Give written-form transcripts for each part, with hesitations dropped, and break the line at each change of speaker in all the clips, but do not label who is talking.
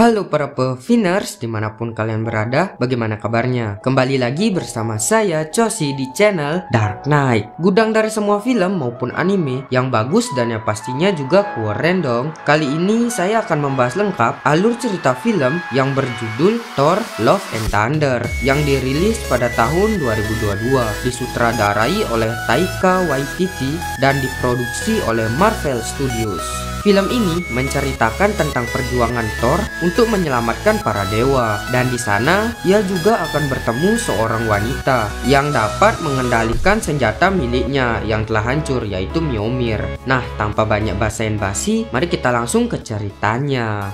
Halo para peviners dimanapun kalian berada, bagaimana kabarnya? Kembali lagi bersama saya Choshi di channel Dark Knight, gudang dari semua film maupun anime yang bagus dan yang pastinya juga keren dong. Kali ini saya akan membahas lengkap alur cerita film yang berjudul Thor Love and Thunder yang dirilis pada tahun 2022, disutradarai oleh Taika Waititi dan diproduksi oleh Marvel Studios. Film ini menceritakan tentang perjuangan Thor untuk menyelamatkan para dewa, dan di sana ia juga akan bertemu seorang wanita yang dapat mengendalikan senjata miliknya yang telah hancur, yaitu Mjolnir. Nah, tanpa banyak basa-basi, mari kita langsung ke ceritanya.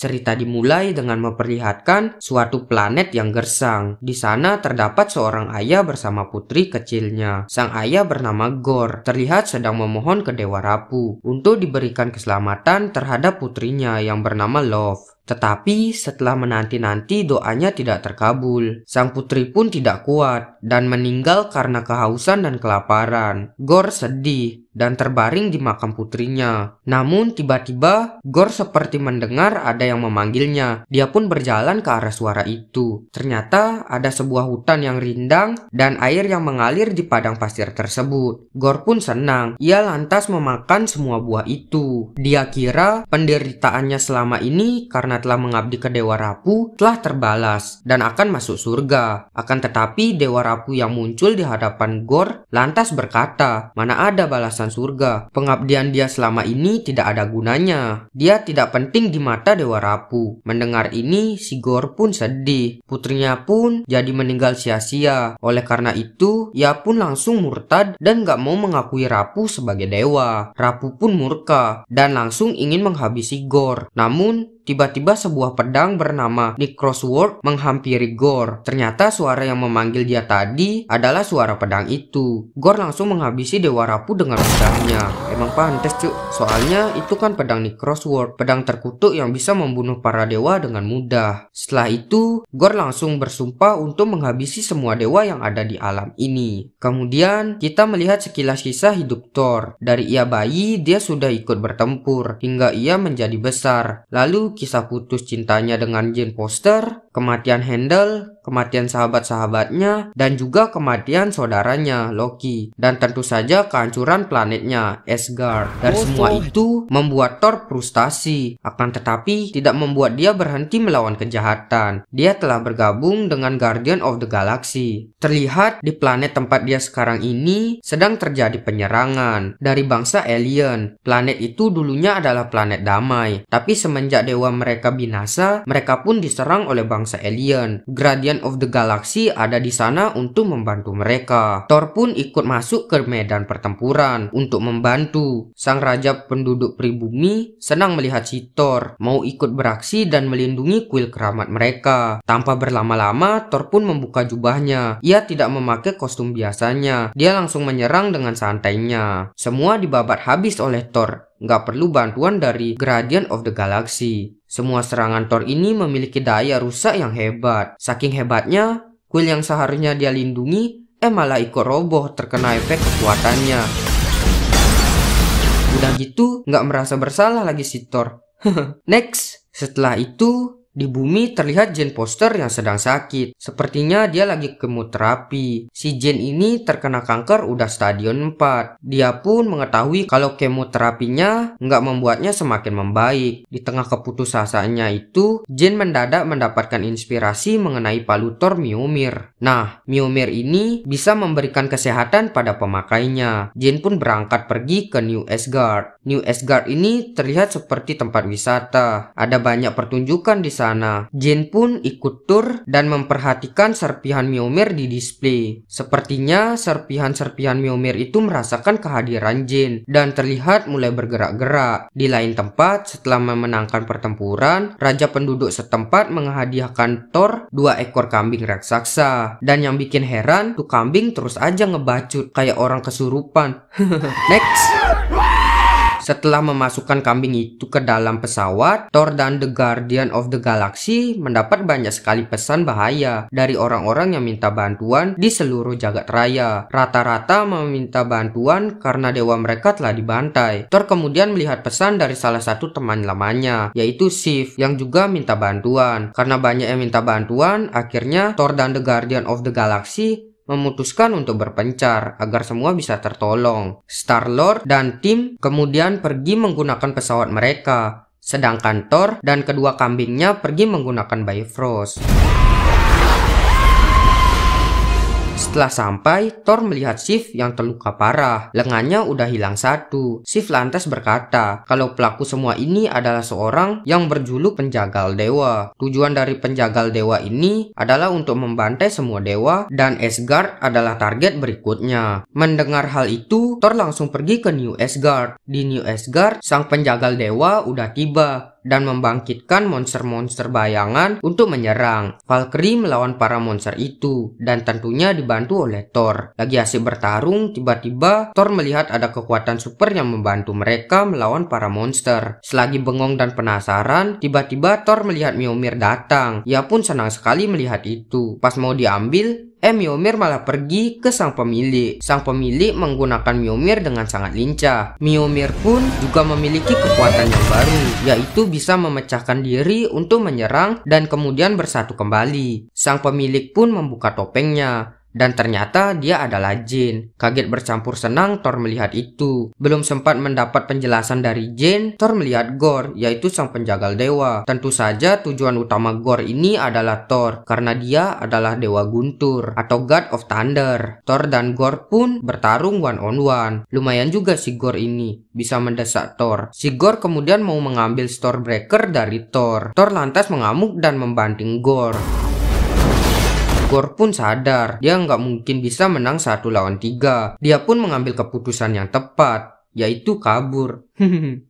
Cerita dimulai dengan memperlihatkan suatu planet yang gersang. Di sana terdapat seorang ayah bersama putri kecilnya. Sang ayah bernama Gorr terlihat sedang memohon ke Dewa Rapuh untuk diberikan keselamatan terhadap putrinya yang bernama Love. Tetapi setelah menanti-nanti doanya tidak terkabul. Sang putri pun tidak kuat dan meninggal karena kehausan dan kelaparan. Gorr sedih dan terbaring di makam putrinya. Namun tiba-tiba Gorr seperti mendengar ada yang memanggilnya. Dia pun berjalan ke arah suara itu. Ternyata ada sebuah hutan yang rindang dan air yang mengalir di padang pasir tersebut. Gorr pun senang. Ia lantas memakan semua buah itu. Dia kira penderitaannya selama ini karena telah mengabdi ke Dewa Rapuh telah terbalas dan akan masuk surga. Akan tetapi Dewa Rapuh yang muncul di hadapan Gorr lantas berkata, "Mana ada balasan surga? Pengabdian dia selama ini tidak ada gunanya. Dia tidak penting di mata Dewa Rapuh." Mendengar ini, si Gorr pun sedih. Putrinya pun jadi meninggal sia-sia. Oleh karena itu, ia pun langsung murtad dan gak mau mengakui Rapuh sebagai dewa. Rapuh pun murka dan langsung ingin menghabisi Gorr. Namun tiba-tiba sebuah pedang bernama Necrosword menghampiri Gorr. Ternyata suara yang memanggil dia tadi adalah suara pedang itu. Gorr langsung menghabisi Dewa Rapuh dengan pedangnya. Emang pantes cuk, soalnya itu kan pedang Necrosword, pedang terkutuk yang bisa membunuh para dewa dengan mudah. Setelah itu, Gorr langsung bersumpah untuk menghabisi semua dewa yang ada di alam ini. Kemudian kita melihat sekilas kisah hidup Thor. Dari ia bayi, dia sudah ikut bertempur hingga ia menjadi besar. Lalu kisah putus cintanya dengan Jane Foster, kematian Heimdall, kematian sahabat-sahabatnya, dan juga kematian saudaranya Loki, dan tentu saja kehancuran planetnya Asgard. Dan semua itu membuat Thor frustasi. Akan tetapi tidak membuat dia berhenti melawan kejahatan. Dia telah bergabung dengan Guardian of the Galaxy. Terlihat di planet tempat dia sekarang ini sedang terjadi penyerangan dari bangsa alien. Planet itu dulunya adalah planet damai, tapi semenjak dewa mereka binasa, mereka pun diserang oleh bangsa alien. Guardian of the Galaxy ada di sana untuk membantu mereka. Thor pun ikut masuk ke medan pertempuran untuk membantu. Sang raja penduduk pribumi senang melihat si Thor mau ikut beraksi dan melindungi kuil keramat mereka. Tanpa berlama-lama, Thor pun membuka jubahnya. Ia tidak memakai kostum biasanya. Dia langsung menyerang dengan santainya. Semua dibabat habis oleh Thor. Nggak perlu bantuan dari Guardian of the Galaxy. Semua serangan Thor ini memiliki daya rusak yang hebat. Saking hebatnya, kuil yang seharusnya dia lindungi malah ikut roboh terkena efek kekuatannya. Udah gitu, nggak merasa bersalah lagi si Thor. Next, setelah itu di bumi terlihat Jane Foster yang sedang sakit. Sepertinya dia lagi kemoterapi. Si Jane ini terkena kanker udah stadion 4. Dia pun mengetahui kalau kemoterapinya nggak membuatnya semakin membaik. Di tengah keputusasanya itu, Jane mendadak mendapatkan inspirasi mengenai palu Thor Mjolnir. Nah, Mjolnir ini bisa memberikan kesehatan pada pemakainya. Jane pun berangkat pergi ke New Asgard. New Asgard ini terlihat seperti tempat wisata. Ada banyak pertunjukan di sana. Jane pun ikut tur dan memperhatikan serpihan Mjolnir di display. Sepertinya serpihan-serpihan Mjolnir itu merasakan kehadiran Jane dan terlihat mulai bergerak-gerak. Di lain tempat, setelah memenangkan pertempuran, raja penduduk setempat menghadiahkan Thor 2 ekor kambing raksasa. Dan yang bikin heran, tuh kambing terus aja ngebacut kayak orang kesurupan. Next. Setelah memasukkan kambing itu ke dalam pesawat, Thor dan The Guardian of the Galaxy mendapat banyak sekali pesan bahaya dari orang-orang yang minta bantuan di seluruh jagat raya. Rata-rata meminta bantuan karena dewa mereka telah dibantai. Thor kemudian melihat pesan dari salah satu teman lamanya, yaitu Sif, yang juga minta bantuan. Karena banyak yang minta bantuan, akhirnya Thor dan The Guardian of the Galaxy memutuskan untuk berpencar agar semua bisa tertolong. Star-Lord dan tim kemudian pergi menggunakan pesawat mereka, sedangkan Thor dan kedua kambingnya pergi menggunakan Bifrost. Setelah sampai, Thor melihat Sif yang terluka parah. Lengannya udah hilang satu. Sif lantas berkata kalau pelaku semua ini adalah seorang yang berjuluk penjagal dewa. Tujuan dari penjagal dewa ini adalah untuk membantai semua dewa, dan Asgard adalah target berikutnya. Mendengar hal itu, Thor langsung pergi ke New Asgard. Di New Asgard, sang penjagal dewa udah tiba dan membangkitkan monster-monster bayangan untuk menyerang. Valkyrie melawan para monster itu, dan tentunya dibantu oleh Thor. Lagi asik bertarung, tiba-tiba Thor melihat ada kekuatan super yang membantu mereka melawan para monster. Selagi bengong dan penasaran, tiba-tiba Thor melihat Mjolnir datang. Ia pun senang sekali melihat itu. Pas mau diambil, Mjolnir malah pergi ke sang pemilik. Sang pemilik menggunakan Mjolnir dengan sangat lincah. Mjolnir pun juga memiliki kekuatan yang baru, yaitu bisa memecahkan diri untuk menyerang dan kemudian bersatu kembali. Sang pemilik pun membuka topengnya, dan ternyata dia adalah Jane. Kaget bercampur senang Thor melihat itu. Belum sempat mendapat penjelasan dari Jane, Thor melihat Gorr, yaitu sang penjagal dewa. Tentu saja tujuan utama Gorr ini adalah Thor, karena dia adalah dewa guntur atau God of Thunder. Thor dan Gorr pun bertarung one on one. Lumayan juga si Gorr ini bisa mendesak Thor. Si Gorr kemudian mau mengambil Stormbreaker dari Thor. Thor lantas mengamuk dan membanting Gorr. Gorr pun sadar dia nggak mungkin bisa menang 1 lawan 3. Dia pun mengambil keputusan yang tepat, yaitu kabur.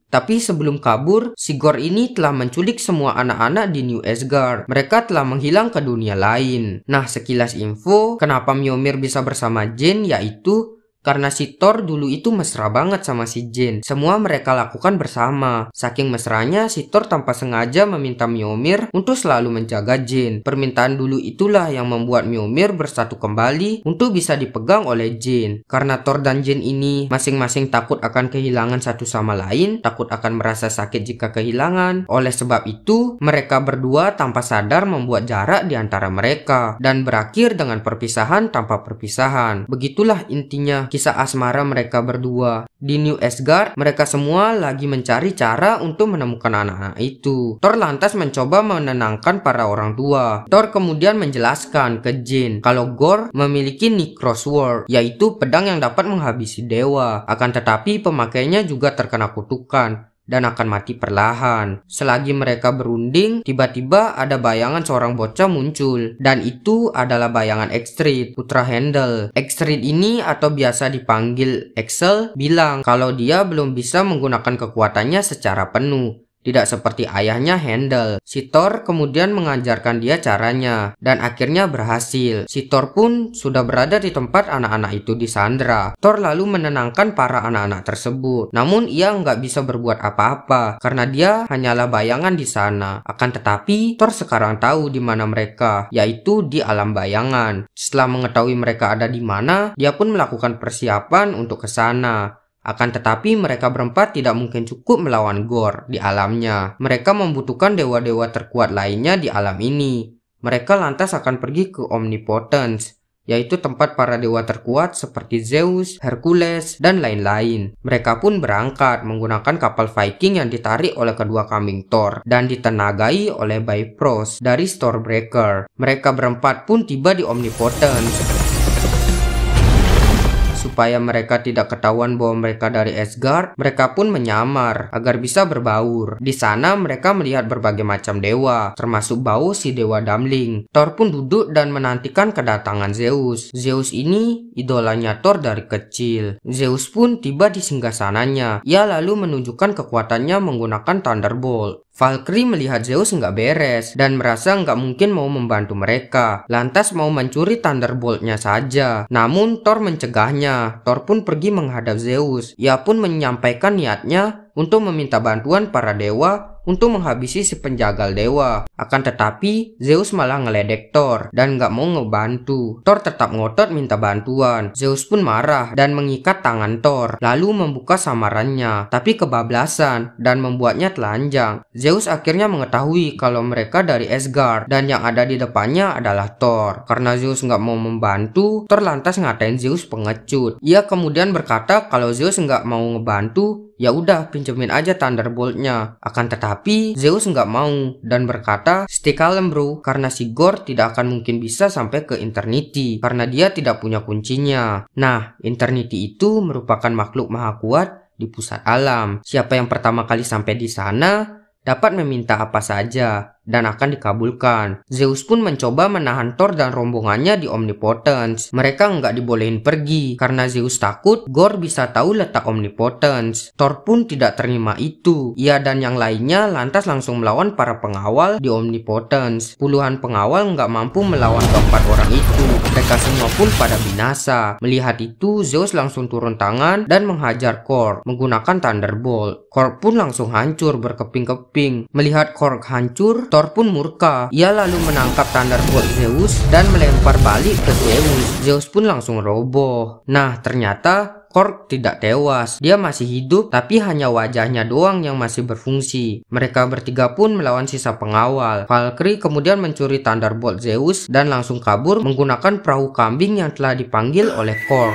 Tapi sebelum kabur, si Gorr ini telah menculik semua anak-anak di New Asgard. Mereka telah menghilang ke dunia lain. Nah, sekilas info kenapa Mjolnir bisa bersama Jane, yaitu karena si Thor dulu itu mesra banget sama si Jane. Semua mereka lakukan bersama. Saking mesranya, si Thor tanpa sengaja meminta Mjolnir untuk selalu menjaga Jane. Permintaan dulu itulah yang membuat Mjolnir bersatu kembali untuk bisa dipegang oleh Jane. Karena Thor dan Jane ini masing-masing takut akan kehilangan satu sama lain, takut akan merasa sakit jika kehilangan. Oleh sebab itu, mereka berdua tanpa sadar membuat jarak di antara mereka dan berakhir dengan perpisahan tanpa perpisahan. Begitulah intinya kisah asmara mereka berdua. Di New Asgard, mereka semua lagi mencari cara untuk menemukan anak-anak itu. Thor lantas mencoba menenangkan para orang tua. Thor kemudian menjelaskan ke Jane kalau Gorr memiliki Necro Sword, yaitu pedang yang dapat menghabisi dewa. Akan tetapi pemakainya juga terkena kutukan dan akan mati perlahan. Selagi mereka berunding, tiba-tiba ada bayangan seorang bocah muncul, dan itu adalah bayangan Extread, putra Heimdall. Extread ini atau biasa dipanggil Axel bilang kalau dia belum bisa menggunakan kekuatannya secara penuh. Tidak seperti ayahnya Heimdall. Si Thor kemudian mengajarkan dia caranya, dan akhirnya berhasil. Si Thor pun sudah berada di tempat anak-anak itu disandra. Thor lalu menenangkan para anak-anak tersebut. Namun ia nggak bisa berbuat apa-apa, karena dia hanyalah bayangan di sana. Akan tetapi, Thor sekarang tahu di mana mereka, yaitu di alam bayangan. Setelah mengetahui mereka ada di mana, dia pun melakukan persiapan untuk ke sana. Akan tetapi mereka berempat tidak mungkin cukup melawan Gorr di alamnya. Mereka membutuhkan dewa-dewa terkuat lainnya di alam ini. Mereka lantas akan pergi ke Omnipotence, yaitu tempat para dewa terkuat seperti Zeus, Hercules, dan lain-lain. Mereka pun berangkat menggunakan kapal Viking yang ditarik oleh kedua kambing Thor dan ditenagai oleh Bifrost dari Stormbreaker. Mereka berempat pun tiba di Omnipotence. Supaya mereka tidak ketahuan bahwa mereka dari Asgard, mereka pun menyamar agar bisa berbaur. Di sana mereka melihat berbagai macam dewa, termasuk bau si dewa Damling. Thor pun duduk dan menantikan kedatangan Zeus. Zeus ini idolanya Thor dari kecil. Zeus pun tiba di singgasananya. Ia lalu menunjukkan kekuatannya menggunakan Thunderbolt. Valkyrie melihat Zeus nggak beres dan merasa nggak mungkin mau membantu mereka. Lantas mau mencuri Thunderbolt-nya saja. Namun Thor mencegahnya. Thor pun pergi menghadap Zeus. Ia pun menyampaikan niatnya untuk meminta bantuan para dewa untuk menghabisi si penjagal dewa. Akan tetapi Zeus malah ngeledek Thor dan nggak mau ngebantu. Thor tetap ngotot minta bantuan. Zeus pun marah dan mengikat tangan Thor, lalu membuka samarannya, tapi kebablasan dan membuatnya telanjang. Zeus akhirnya mengetahui kalau mereka dari Asgard dan yang ada di depannya adalah Thor. Karena Zeus nggak mau membantu, Thor lantas ngatain Zeus pengecut. Ia kemudian berkata kalau Zeus nggak mau ngebantu, ya udah pinjemin aja Thunderbolt-nya. Akan tetapi Zeus nggak mau dan berkata, "Stay calm bro, karena si Gorr tidak akan mungkin bisa sampai ke Eternity karena dia tidak punya kuncinya." Nah, Eternity itu merupakan makhluk maha kuat di pusat alam. Siapa yang pertama kali sampai di sana dapat meminta apa saja dan akan dikabulkan. Zeus pun mencoba menahan Thor dan rombongannya di Omnipotence. Mereka nggak dibolehin pergi karena Zeus takut Gorr bisa tahu letak Omnipotence. Thor pun tidak terima itu. Ia dan yang lainnya lantas langsung melawan para pengawal di Omnipotence. Puluhan pengawal nggak mampu melawan keempat orang itu. Mereka semua pun pada binasa. Melihat itu, Zeus langsung turun tangan dan menghajar Korg menggunakan Thunderbolt. Korg pun langsung hancur berkeping-keping. Melihat Korg hancur, Thor pun murka. Ia lalu menangkap Thunderbolt Zeus dan melempar balik ke Zeus. Zeus pun langsung roboh. Nah, ternyata Korg tidak tewas. Dia masih hidup, tapi hanya wajahnya doang yang masih berfungsi. Mereka bertiga pun melawan sisa pengawal. Valkyrie kemudian mencuri Thunderbolt Zeus dan langsung kabur menggunakan perahu kambing yang telah dipanggil oleh Korg.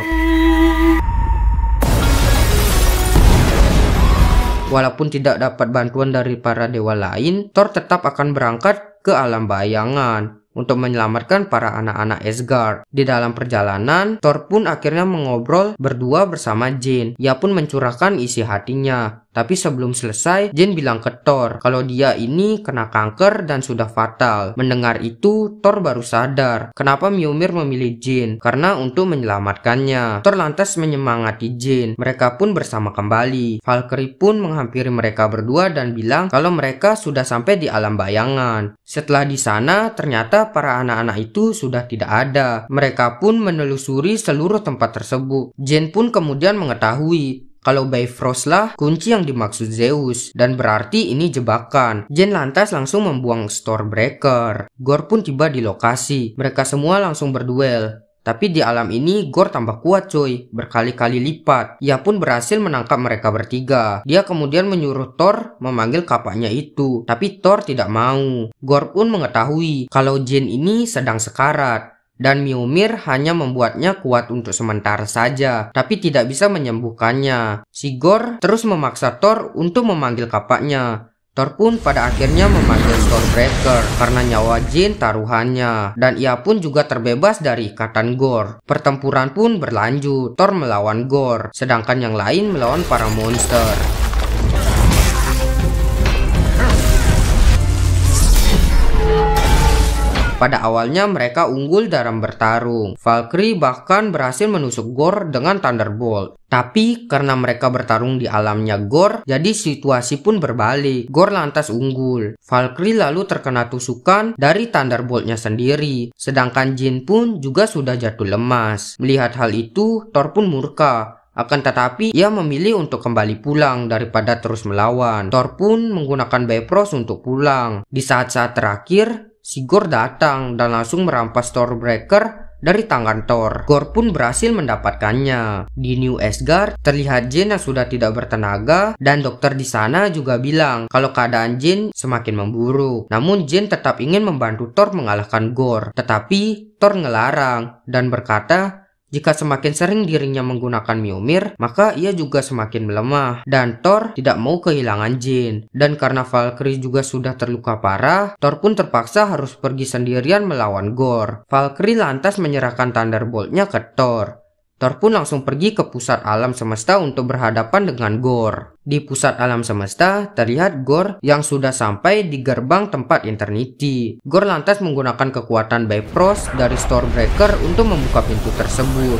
Walaupun tidak dapat bantuan dari para dewa lain, Thor tetap akan berangkat ke alam bayangan untuk menyelamatkan para anak-anak Asgard. Di dalam perjalanan, Thor pun akhirnya mengobrol berdua bersama Jane. Ia pun mencurahkan isi hatinya. Tapi sebelum selesai, Jane bilang ke Thor kalau dia ini kena kanker dan sudah fatal. Mendengar itu, Thor baru sadar kenapa Mjolnir memilih Jane, karena untuk menyelamatkannya. Thor lantas menyemangati Jane. Mereka pun bersama kembali. Valkyrie pun menghampiri mereka berdua dan bilang kalau mereka sudah sampai di alam bayangan. Setelah di sana, ternyata para anak-anak itu sudah tidak ada. Mereka pun menelusuri seluruh tempat tersebut. Jane pun kemudian mengetahui kalau Bifrost lah kunci yang dimaksud Zeus, dan berarti ini jebakan. Jane lantas langsung membuang Stormbreaker. Gorr pun tiba di lokasi. Mereka semua langsung berduel. Tapi di alam ini Gorr tambah kuat coy, berkali-kali lipat. Ia pun berhasil menangkap mereka bertiga. Dia kemudian menyuruh Thor memanggil kapaknya itu, tapi Thor tidak mau. Gorr pun mengetahui kalau Jane ini sedang sekarat. Dan Mjolnir hanya membuatnya kuat untuk sementara saja, tapi tidak bisa menyembuhkannya. Si Gorr terus memaksa Thor untuk memanggil kapaknya. Thor pun pada akhirnya memanggil Stormbreaker karena nyawa Jane taruhannya. Dan ia pun juga terbebas dari ikatan Gorr. Pertempuran pun berlanjut. Thor melawan Gorr, sedangkan yang lain melawan para monster. Pada awalnya mereka unggul dalam bertarung. Valkyrie bahkan berhasil menusuk Gorr dengan Thunderbolt. Tapi karena mereka bertarung di alamnya Gorr, jadi situasi pun berbalik. Gorr lantas unggul. Valkyrie lalu terkena tusukan dari Thunderbolt-nya sendiri. Sedangkan Jane pun juga sudah jatuh lemas. Melihat hal itu, Thor pun murka. Akan tetapi ia memilih untuk kembali pulang daripada terus melawan. Thor pun menggunakan Bifrost untuk pulang. Di saat-saat terakhir, si Gorr datang dan langsung merampas Stormbreaker dari tangan Thor. Gorr pun berhasil mendapatkannya. Di New Asgard, terlihat Jane yang sudah tidak bertenaga dan dokter di sana juga bilang kalau keadaan Jane semakin memburuk. Namun Jane tetap ingin membantu Thor mengalahkan Gorr. Tetapi Thor ngelarang dan berkata, jika semakin sering dirinya menggunakan Mjolnir, maka ia juga semakin melemah. Dan Thor tidak mau kehilangan Jane. Dan karena Valkyrie juga sudah terluka parah, Thor pun terpaksa harus pergi sendirian melawan Gorr. Valkyrie lantas menyerahkan Thunderbolt-nya ke Thor. Thor pun langsung pergi ke pusat alam semesta untuk berhadapan dengan Gorr. Di pusat alam semesta, terlihat Gorr yang sudah sampai di gerbang tempat Eternity. Gorr lantas menggunakan kekuatan Bifrost dari Stormbreaker untuk membuka pintu tersebut.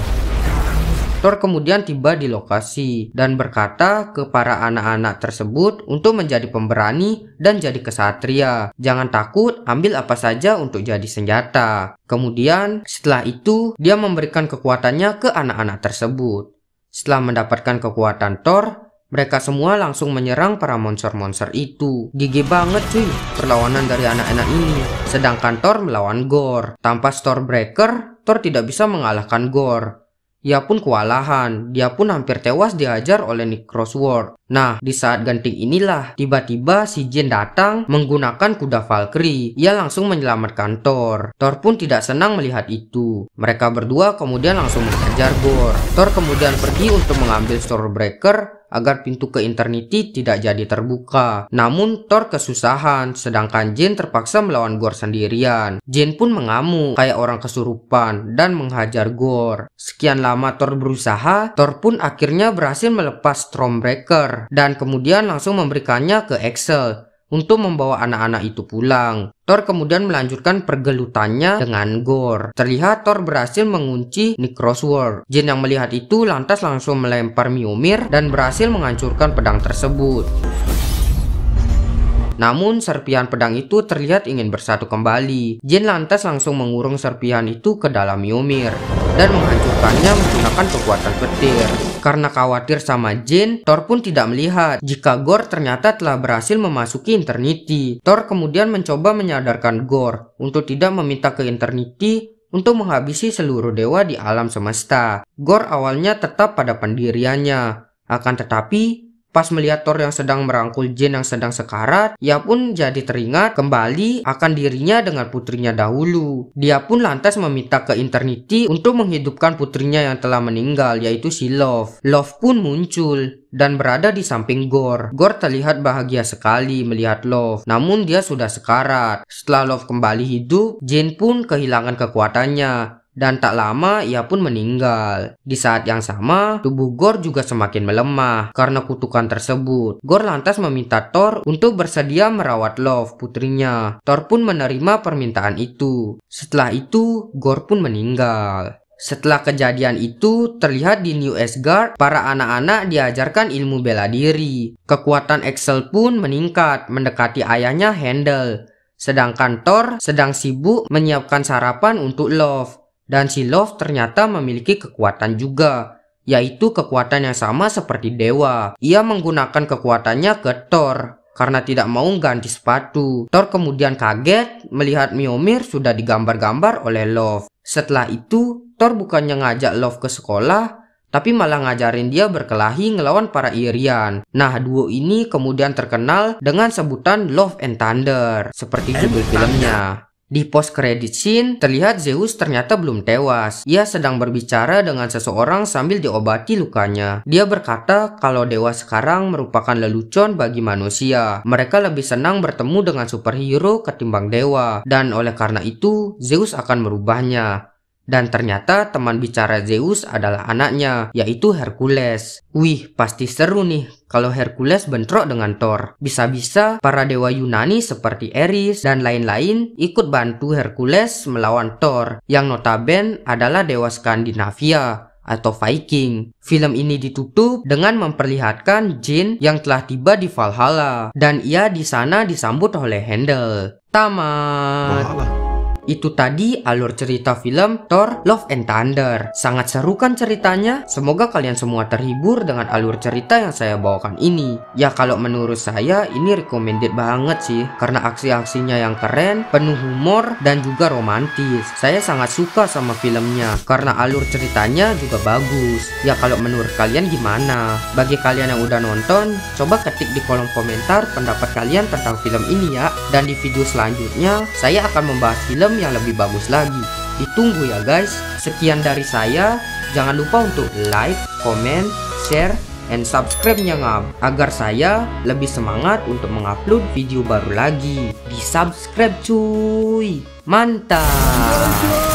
Thor kemudian tiba di lokasi dan berkata ke para anak-anak tersebut untuk menjadi pemberani dan jadi kesatria. Jangan takut, ambil apa saja untuk jadi senjata. Kemudian setelah itu dia memberikan kekuatannya ke anak-anak tersebut. Setelah mendapatkan kekuatan Thor, mereka semua langsung menyerang para monster-monster itu. Gigi banget cuy perlawanan dari anak-anak ini. Sedangkan Thor melawan Gorr. Tanpa Stormbreaker, Thor tidak bisa mengalahkan Gorr. Ia pun kewalahan, dia pun hampir tewas dihajar oleh Nick Crossword. Nah, di saat genting inilah, tiba-tiba si Jin datang menggunakan kuda Valkyrie. Ia langsung menyelamatkan Thor. Thor pun tidak senang melihat itu. Mereka berdua kemudian langsung menghajar Gorr. Thor kemudian pergi untuk mengambil Stormbreaker agar pintu ke Eternity tidak jadi terbuka. Namun Thor kesusahan, sedangkan Jin terpaksa melawan Gorr sendirian. Jin pun mengamuk kayak orang kesurupan dan menghajar Gorr. Sekian lama Thor berusaha, Thor pun akhirnya berhasil melepas Stormbreaker dan kemudian langsung memberikannya ke Axel untuk membawa anak-anak itu pulang. Thor kemudian melanjutkan pergelutannya dengan Gorr. Terlihat Thor berhasil mengunci Nick Crossword. Jin yang melihat itu lantas langsung melempar Mjolnir dan berhasil menghancurkan pedang tersebut. Namun serpihan pedang itu terlihat ingin bersatu kembali. Jin lantas langsung mengurung serpihan itu ke dalam Mjolnir dan menghancurkannya menggunakan kekuatan petir. Karena khawatir sama Jin, Thor pun tidak melihat jika Gorr ternyata telah berhasil memasuki Eternity. Thor kemudian mencoba menyadarkan Gorr untuk tidak meminta ke Eternity untuk menghabisi seluruh dewa di alam semesta. Gorr awalnya tetap pada pendiriannya. Akan tetapi pas melihat Thor yang sedang merangkul Jin yang sedang sekarat, ia pun jadi teringat kembali akan dirinya dengan putrinya dahulu. Dia pun lantas meminta ke Eternity untuk menghidupkan putrinya yang telah meninggal, yaitu si Love. Love pun muncul dan berada di samping Gorr. Gorr terlihat bahagia sekali melihat Love, namun dia sudah sekarat. Setelah Love kembali hidup, Jin pun kehilangan kekuatannya. Dan tak lama ia pun meninggal. Di saat yang sama, tubuh Gorr juga semakin melemah karena kutukan tersebut. Gorr lantas meminta Thor untuk bersedia merawat Love, putrinya. Thor pun menerima permintaan itu. Setelah itu, Gorr pun meninggal. Setelah kejadian itu, terlihat di New Asgard, para anak-anak diajarkan ilmu bela diri. Kekuatan Axel pun meningkat mendekati ayahnya Heimdall. Sedangkan Thor sedang sibuk menyiapkan sarapan untuk Love. Dan si Love ternyata memiliki kekuatan juga, yaitu kekuatan yang sama seperti dewa. Ia menggunakan kekuatannya ke Thor karena tidak mau ganti sepatu. Thor kemudian kaget melihat Mjolnir sudah digambar-gambar oleh Love. Setelah itu, Thor bukannya ngajak Love ke sekolah, tapi malah ngajarin dia berkelahi ngelawan para Irian. Nah, duo ini kemudian terkenal dengan sebutan Love and Thunder, seperti judul filmnya. Di post credit scene, terlihat Zeus ternyata belum tewas. Ia sedang berbicara dengan seseorang sambil diobati lukanya. Dia berkata kalau dewa sekarang merupakan lelucon bagi manusia. Mereka lebih senang bertemu dengan superhero ketimbang dewa. Dan oleh karena itu, Zeus akan merubahnya. Dan ternyata teman bicara Zeus adalah anaknya, yaitu Hercules. Wih, pasti seru nih kalau Hercules bentrok dengan Thor. Bisa-bisa para dewa Yunani seperti Ares dan lain-lain ikut bantu Hercules melawan Thor, yang notabene adalah dewa Skandinavia atau Viking. Film ini ditutup dengan memperlihatkan Jin yang telah tiba di Valhalla, dan ia di sana disambut oleh Heimdall. Tamat. Itu tadi alur cerita film Thor Love and Thunder. Sangat seru kan ceritanya? Semoga kalian semua terhibur dengan alur cerita yang saya bawakan ini. Ya kalau menurut saya ini recommended banget sih, karena aksi-aksinya yang keren, penuh humor, dan juga romantis. Saya sangat suka sama filmnya karena alur ceritanya juga bagus. Ya kalau menurut kalian gimana? Bagi kalian yang udah nonton, coba ketik di kolom komentar pendapat kalian tentang film ini ya. Dan di video selanjutnya saya akan membahas film yang lebih bagus lagi. Ditunggu ya guys. Sekian dari saya. Jangan lupa untuk like, comment, share, and subscribe-nya ngam, agar saya lebih semangat untuk mengupload video baru lagi. Di subscribe cuy. Mantap.